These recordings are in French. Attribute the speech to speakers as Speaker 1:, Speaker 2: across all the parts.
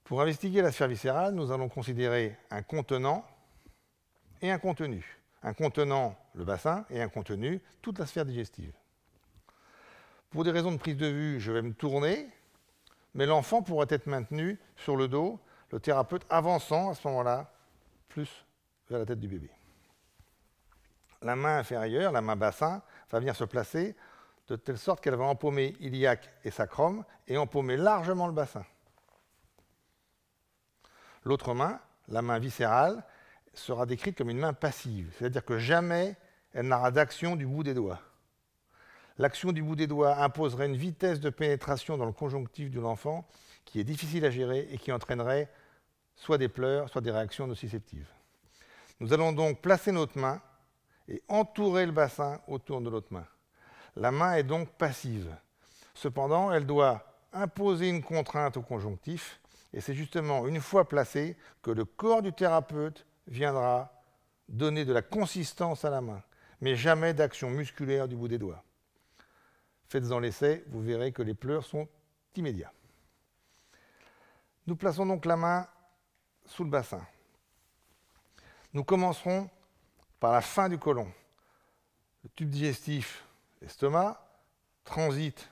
Speaker 1: Pour investiguer la sphère viscérale, nous allons considérer un contenant et un contenu. Un contenant, le bassin, et un contenu, toute la sphère digestive. Pour des raisons de prise de vue, je vais me tourner, mais l'enfant pourrait être maintenu sur le dos, le thérapeute avançant à ce moment-là, plus vers la tête du bébé. La main inférieure, la main bassin, va venir se placer de telle sorte qu'elle va empaumer iliaque et sacrum et empaumer largement le bassin. L'autre main, la main viscérale, sera décrite comme une main passive, c'est-à-dire que jamais elle n'aura d'action du bout des doigts. L'action du bout des doigts imposerait une vitesse de pénétration dans le conjonctif de l'enfant qui est difficile à gérer et qui entraînerait soit des pleurs, soit des réactions nociceptives. Nous allons donc placer notre main et entourer le bassin autour de l'autre main. La main est donc passive. Cependant, elle doit imposer une contrainte au conjonctif, et c'est justement une fois placée que le corps du thérapeute viendra donner de la consistance à la main, mais jamais d'action musculaire du bout des doigts. Faites-en l'essai, vous verrez que les pleurs sont immédiats. Nous plaçons donc la main sous le bassin. Nous commencerons par la fin du côlon. Le tube digestif, l'estomac, transite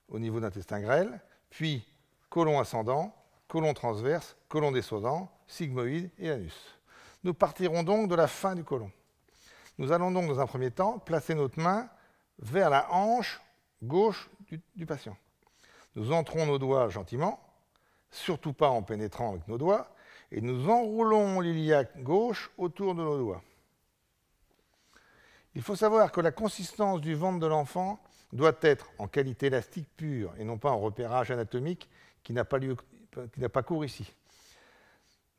Speaker 1: au niveau de l'intestin grêle, puis côlon ascendant, côlon transverse, côlon descendant, sigmoïde et anus. Nous partirons donc de la fin du côlon. Nous allons donc dans un premier temps placer notre main vers la hanche gauche du patient. Nous entrons nos doigts gentiment, surtout pas en pénétrant avec nos doigts, et nous enroulons l'iliaque gauche autour de nos doigts. Il faut savoir que la consistance du ventre de l'enfant doit être en qualité élastique pure et non pas en repérage anatomique qui n'a pas cours ici.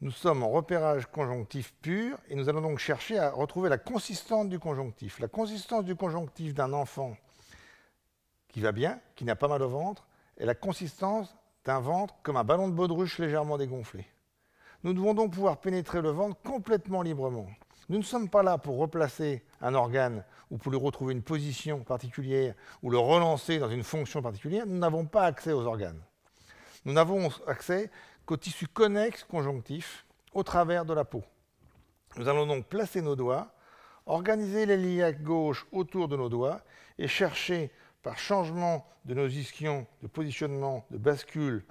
Speaker 1: Nous sommes en repérage conjonctif pur et nous allons donc chercher à retrouver la consistance du conjonctif. La consistance du conjonctif d'un enfant qui va bien, qui n'a pas mal au ventre, est la consistance d'un ventre comme un ballon de baudruche légèrement dégonflé. Nous devons donc pouvoir pénétrer le ventre complètement librement. Nous ne sommes pas là pour replacer un organe ou pour lui retrouver une position particulière ou le relancer dans une fonction particulière. Nous n'avons pas accès aux organes. Nous n'avons accès qu'au tissu connexe conjonctif au travers de la peau. Nous allons donc placer nos doigts, organiser l'iliaque gauche autour de nos doigts et chercher par changement de nos ischions, de positionnement, de bascule,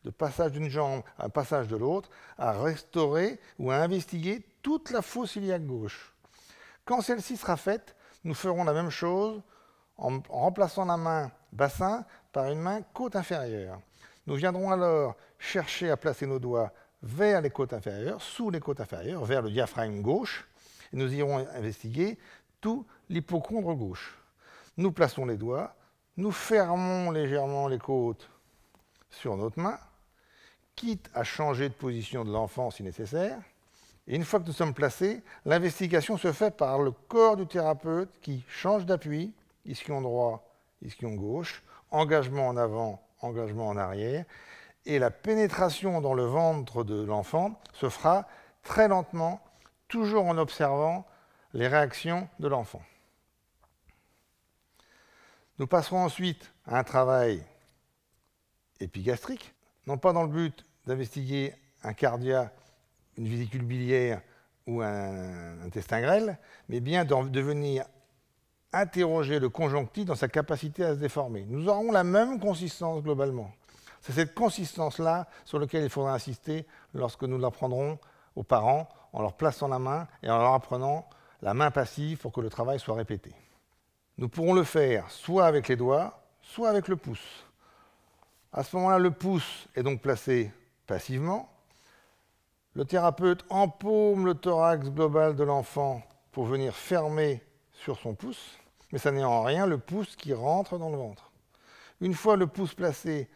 Speaker 1: de passage d'une jambe à un passage de l'autre, à restaurer ou à investiguer toute la fosse iliaque gauche. Quand celle-ci sera faite, nous ferons la même chose en remplaçant la main bassin par une main côte inférieure. Nous viendrons alors chercher à placer nos doigts vers les côtes inférieures, sous les côtes inférieures, vers le diaphragme gauche, et nous irons investiguer tout l'hypochondre gauche. Nous plaçons les doigts, nous fermons légèrement les côtes sur notre main, quitte à changer de position de l'enfant si nécessaire. Et une fois que nous sommes placés, l'investigation se fait par le corps du thérapeute qui change d'appui, ischion droit, ischion gauche, engagement en avant, engagement en arrière, et la pénétration dans le ventre de l'enfant se fera très lentement, toujours en observant les réactions de l'enfant. Nous passerons ensuite à un travail épigastrique, non pas dans le but d'investiguer un cardia, une vésicule biliaire ou un intestin grêle, mais bien de venir interroger le conjonctif dans sa capacité à se déformer. Nous aurons la même consistance globalement. C'est cette consistance-là sur laquelle il faudra insister lorsque nous l'apprendrons aux parents en leur plaçant la main et en leur apprenant la main passive pour que le travail soit répété. Nous pourrons le faire soit avec les doigts, soit avec le pouce. À ce moment-là, le pouce est donc placé passivement. Le thérapeute empaume le thorax global de l'enfant pour venir fermer sur son pouce, mais ça n'est en rien le pouce qui rentre dans le ventre. Une fois le pouce placé,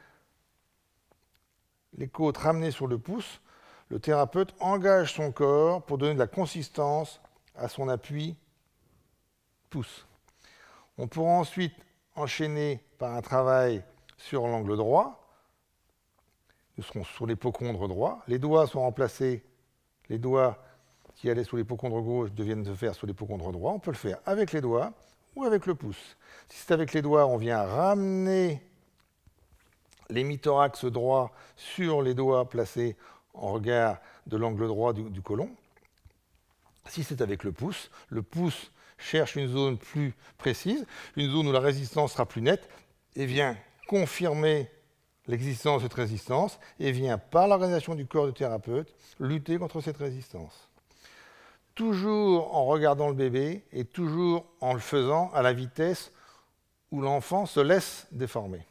Speaker 1: les côtes ramenées sur le pouce, le thérapeute engage son corps pour donner de la consistance à son appui pouce. On pourra ensuite enchaîner par un travail sur l'angle droit. Nous serons sur l'hypochondre droit. Les doigts sont remplacés. Les doigts qui allaient sous l'hypochondre gauche deviennent se faire sous l'hypochondre droit. On peut le faire avec les doigts ou avec le pouce. Si c'est avec les doigts, on vient ramener l'hémithorax droit sur les doigts placés en regard de l'angle droit du côlon. Si c'est avec le pouce cherche une zone plus précise, une zone où la résistance sera plus nette, et vient confirmer l'existence de cette résistance, et vient, par l'organisation du corps du thérapeute, lutter contre cette résistance. Toujours en regardant le bébé, et toujours en le faisant à la vitesse où l'enfant se laisse déformer.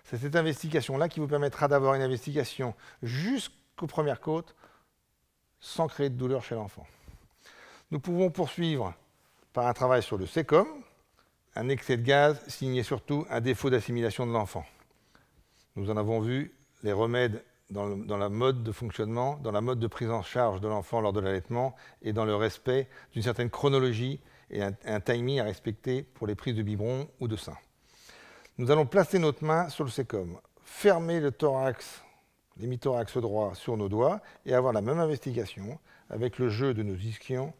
Speaker 1: C'est cette investigation-là qui vous permettra d'avoir une investigation jusqu'aux premières côtes, sans créer de douleur chez l'enfant. Nous pouvons poursuivre par un travail sur le sécom, un excès de gaz signait surtout un défaut d'assimilation de l'enfant. Nous en avons vu les remèdes dans la mode de fonctionnement, dans la mode de prise en charge de l'enfant lors de l'allaitement et dans le respect d'une certaine chronologie et un timing à respecter pour les prises de biberon ou de sein. Nous allons placer notre main sur le sécom, fermer le thorax, l'hémithorax droit sur nos doigts et avoir la même investigation avec le jeu de nos ischions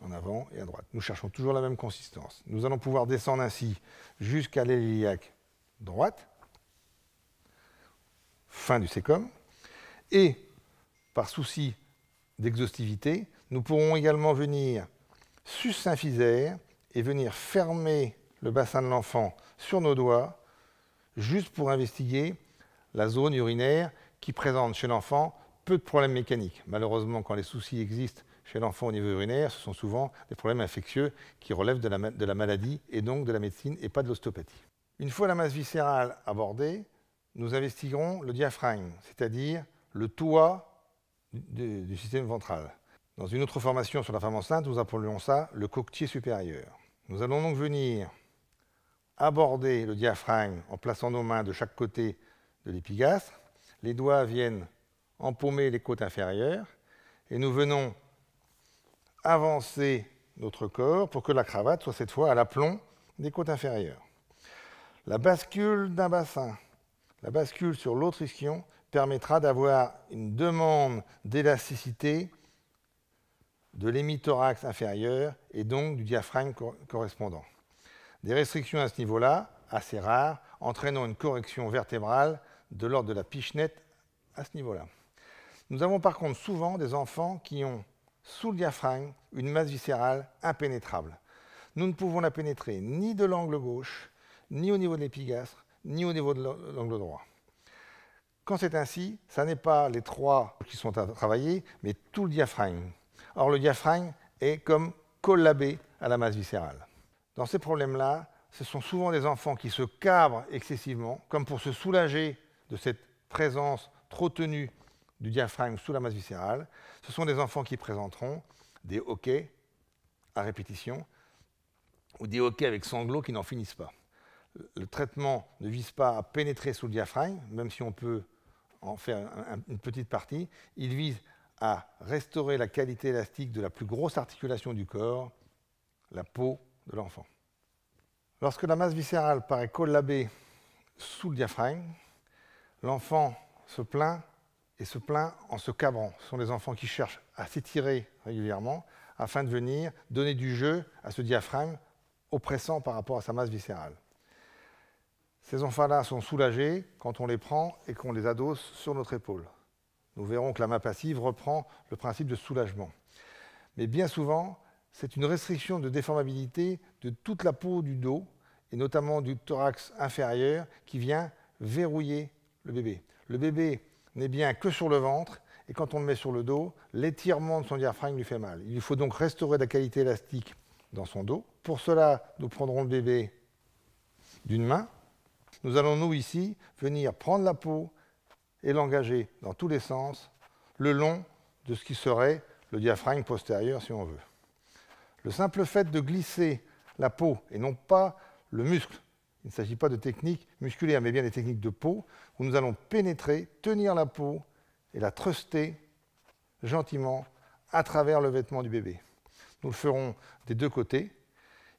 Speaker 1: en avant et à droite. Nous cherchons toujours la même consistance. Nous allons pouvoir descendre ainsi jusqu'à l'aile iliaque droite, fin du sécom, et par souci d'exhaustivité, nous pourrons également venir sus-symphysaire et venir fermer le bassin de l'enfant sur nos doigts, juste pour investiguer la zone urinaire qui présente chez l'enfant peu de problèmes mécaniques. Malheureusement, quand les soucis existent chez l'enfant au niveau urinaire, ce sont souvent des problèmes infectieux qui relèvent de la maladie et donc de la médecine et pas de l'ostéopathie. Une fois la masse viscérale abordée, nous investiguerons le diaphragme, c'est-à-dire le toit du système ventral. Dans une autre formation sur la femme enceinte, nous appelons ça le coquetier supérieur. Nous allons donc venir aborder le diaphragme en plaçant nos mains de chaque côté de l'épigastre. Les doigts viennent empaumer les côtes inférieures et nous venons avancer notre corps pour que la cravate soit cette fois à l'aplomb des côtes inférieures. La bascule d'un bassin, la bascule sur l'autre ischion permettra d'avoir une demande d'élasticité de l'hémithorax inférieur et donc du diaphragme correspondant. Des restrictions à ce niveau-là, assez rares, entraînant une correction vertébrale de l'ordre de la pichenette à ce niveau-là. Nous avons par contre souvent des enfants qui ont sous le diaphragme une masse viscérale impénétrable. Nous ne pouvons la pénétrer ni de l'angle gauche, ni au niveau de l'épigastre, ni au niveau de l'angle droit. Quand c'est ainsi, ce n'est pas les trois qui sont à travailler, mais tout le diaphragme. Or, le diaphragme est comme collabé à la masse viscérale. Dans ces problèmes-là, ce sont souvent des enfants qui se cabrent excessivement, comme pour se soulager de cette présence trop tenue du diaphragme sous la masse viscérale. Ce sont des enfants qui présenteront des hoquets à répétition ou des hoquets avec sanglots qui n'en finissent pas. Le traitement ne vise pas à pénétrer sous le diaphragme, même si on peut en faire une petite partie. Il vise à restaurer la qualité élastique de la plus grosse articulation du corps, la peau de l'enfant. Lorsque la masse viscérale paraît collabée sous le diaphragme, l'enfant se plaint et se plaint en se cabrant. Ce sont des enfants qui cherchent à s'étirer régulièrement afin de venir donner du jeu à ce diaphragme oppressant par rapport à sa masse viscérale. Ces enfants-là sont soulagés quand on les prend et qu'on les adosse sur notre épaule. Nous verrons que la main passive reprend le principe de soulagement. Mais bien souvent, c'est une restriction de déformabilité de toute la peau du dos, et notamment du thorax inférieur, qui vient verrouiller le bébé. Le bébé n'est bien que sur le ventre, et quand on le met sur le dos, l'étirement de son diaphragme lui fait mal. Il faut donc restaurer la qualité élastique dans son dos. Pour cela, nous prendrons le bébé d'une main. Nous allons, nous, ici, venir prendre la peau et l'engager dans tous les sens, le long de ce qui serait le diaphragme postérieur, si on veut. Le simple fait de glisser la peau, et non pas le muscle, il ne s'agit pas de techniques musculaires, mais bien des techniques de peau, où nous allons pénétrer, tenir la peau et la thruster gentiment à travers le vêtement du bébé. Nous le ferons des deux côtés.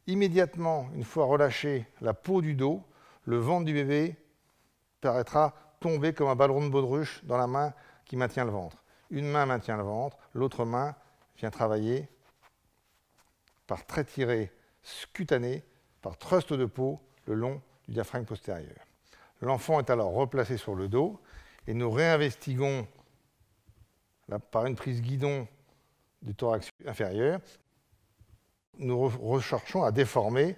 Speaker 1: Immédiatement, une fois relâché la peau du dos, le ventre du bébé paraîtra tomber comme un ballon de baudruche dans la main qui maintient le ventre. Une main maintient le ventre, l'autre main vient travailler par trait tiré cutané, par thrust de peau le long du diaphragme postérieur. L'enfant est alors replacé sur le dos et nous réinvestiguons là, par une prise guidon du thorax inférieur. Nous recherchons à déformer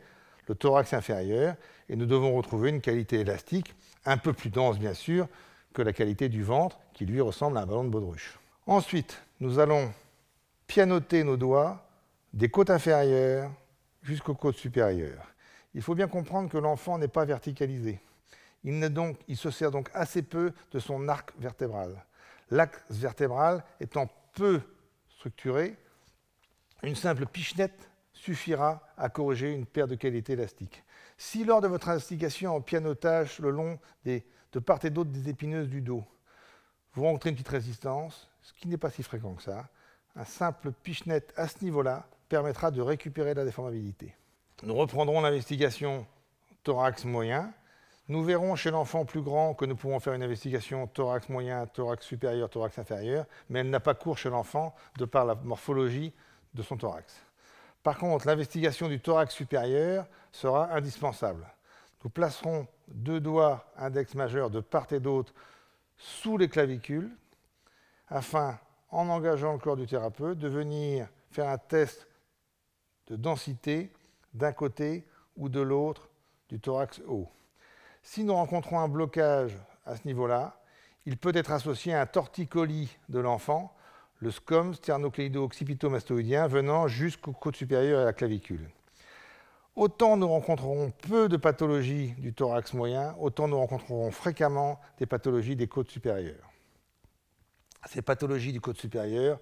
Speaker 1: le thorax inférieur et nous devons retrouver une qualité élastique un peu plus dense, bien sûr, que la qualité du ventre qui, lui, ressemble à un ballon de baudruche. Ensuite, nous allons pianoter nos doigts des côtes inférieures jusqu'aux côtes supérieures. Il faut bien comprendre que l'enfant n'est pas verticalisé. Il se sert donc assez peu de son arc vertébral. L'axe vertébral étant peu structuré, une simple pichenette suffira à corriger une perte de qualité élastique. Si lors de votre investigation en pianotage le long de part et d'autre des épineuses du dos, vous rencontrez une petite résistance, ce qui n'est pas si fréquent que ça, un simple pichenette à ce niveau-là permettra de récupérer la déformabilité. Nous reprendrons l'investigation thorax moyen. Nous verrons chez l'enfant plus grand que nous pouvons faire une investigation thorax moyen, thorax supérieur, thorax inférieur, mais elle n'a pas cours chez l'enfant de par la morphologie de son thorax. Par contre, l'investigation du thorax supérieur sera indispensable. Nous placerons 2 doigts index majeur de part et d'autre sous les clavicules afin, en engageant le corps du thérapeute, de venir faire un test de densité d'un côté ou de l'autre du thorax haut. Si nous rencontrons un blocage à ce niveau-là, il peut être associé à un torticolis de l'enfant, le SCOM, sternocléido-occipito-mastoïdien, venant jusqu'aux côtes supérieures et à la clavicule. Autant nous rencontrerons peu de pathologies du thorax moyen, autant nous rencontrerons fréquemment des pathologies des côtes supérieures. Ces pathologies du côte supérieur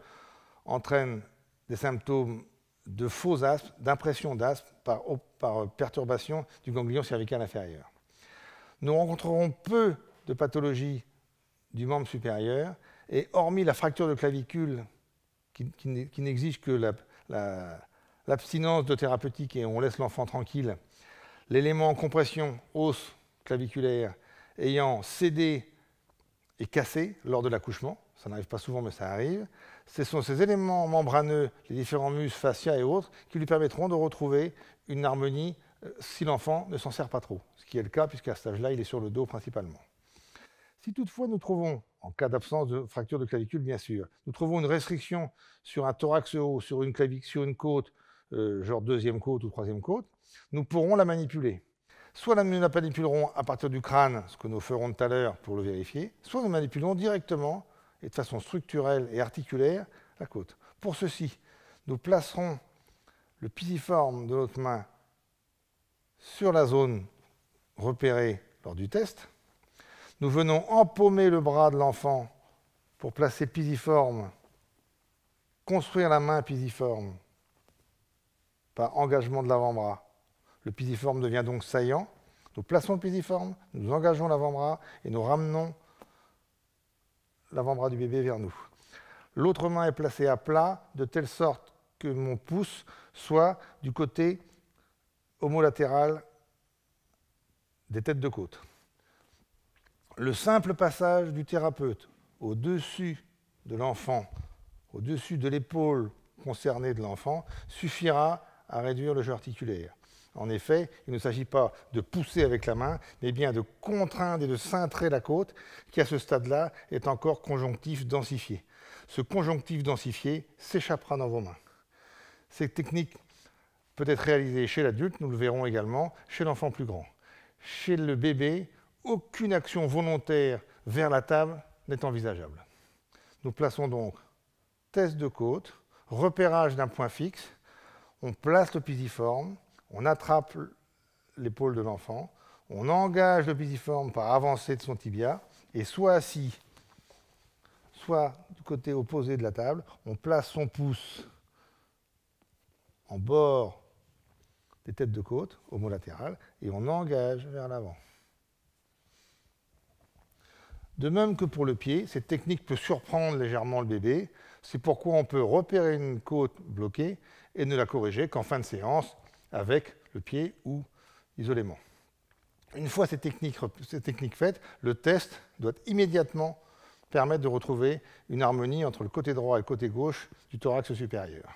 Speaker 1: entraînent des symptômes de faux asthme, d'impression d'asthme par perturbation du ganglion cervical inférieur. Nous rencontrerons peu de pathologies du membre supérieur et hormis la fracture de clavicule qui n'exige que l'abstinence de thérapeutique et on laisse l'enfant tranquille, l'élément en compression os claviculaire ayant cédé et cassé lors de l'accouchement, ça n'arrive pas souvent mais ça arrive, ce sont ces éléments membraneux, les différents muscles, fascia et autres, qui lui permettront de retrouver une harmonie si l'enfant ne s'en sert pas trop, ce qui est le cas puisqu'à cet âge-là, il est sur le dos principalement. Si toutefois nous trouvons, en cas d'absence de fracture de clavicule bien sûr, nous trouvons une restriction sur un thorax haut, sur une côte, genre 2e côte ou 3e côte, nous pourrons la manipuler. Soit nous la manipulerons à partir du crâne, ce que nous ferons tout à l'heure pour le vérifier, soit nous manipulerons directement et de façon structurelle et articulaire la côte. Pour ceci, nous placerons le pisiforme de notre main sur la zone repérée lors du test. Nous venons empaumer le bras de l'enfant pour placer pisiforme, construire la main pisiforme par engagement de l'avant-bras. Le pisiforme devient donc saillant. Nous plaçons le pisiforme, nous engageons l'avant-bras et nous ramenons l'avant-bras du bébé vers nous. L'autre main est placée à plat de telle sorte que mon pouce soit du côté homolatéral des têtes de côte. Le simple passage du thérapeute au-dessus de l'enfant, au-dessus de l'épaule concernée de l'enfant, suffira à réduire le jeu articulaire. En effet, il ne s'agit pas de pousser avec la main, mais bien de contraindre et de cintrer la côte, qui à ce stade-là est encore conjonctif densifié. Ce conjonctif densifié s'échappera dans vos mains. Cette technique peut être réalisée chez l'adulte, nous le verrons également, chez l'enfant plus grand. Chez le bébé, aucune action volontaire vers la table n'est envisageable. Nous plaçons donc test de côte, repérage d'un point fixe, on place le pisiforme, on attrape l'épaule de l'enfant, on engage le pisiforme par avancée de son tibia, et soit assis, soit du côté opposé de la table, on place son pouce en bord des têtes de côte, homolatérales, et on engage vers l'avant. De même que pour le pied, cette technique peut surprendre légèrement le bébé, c'est pourquoi on peut repérer une côte bloquée et ne la corriger qu'en fin de séance avec le pied ou isolément. Une fois cette technique faite, le test doit immédiatement permettre de retrouver une harmonie entre le côté droit et le côté gauche du thorax supérieur.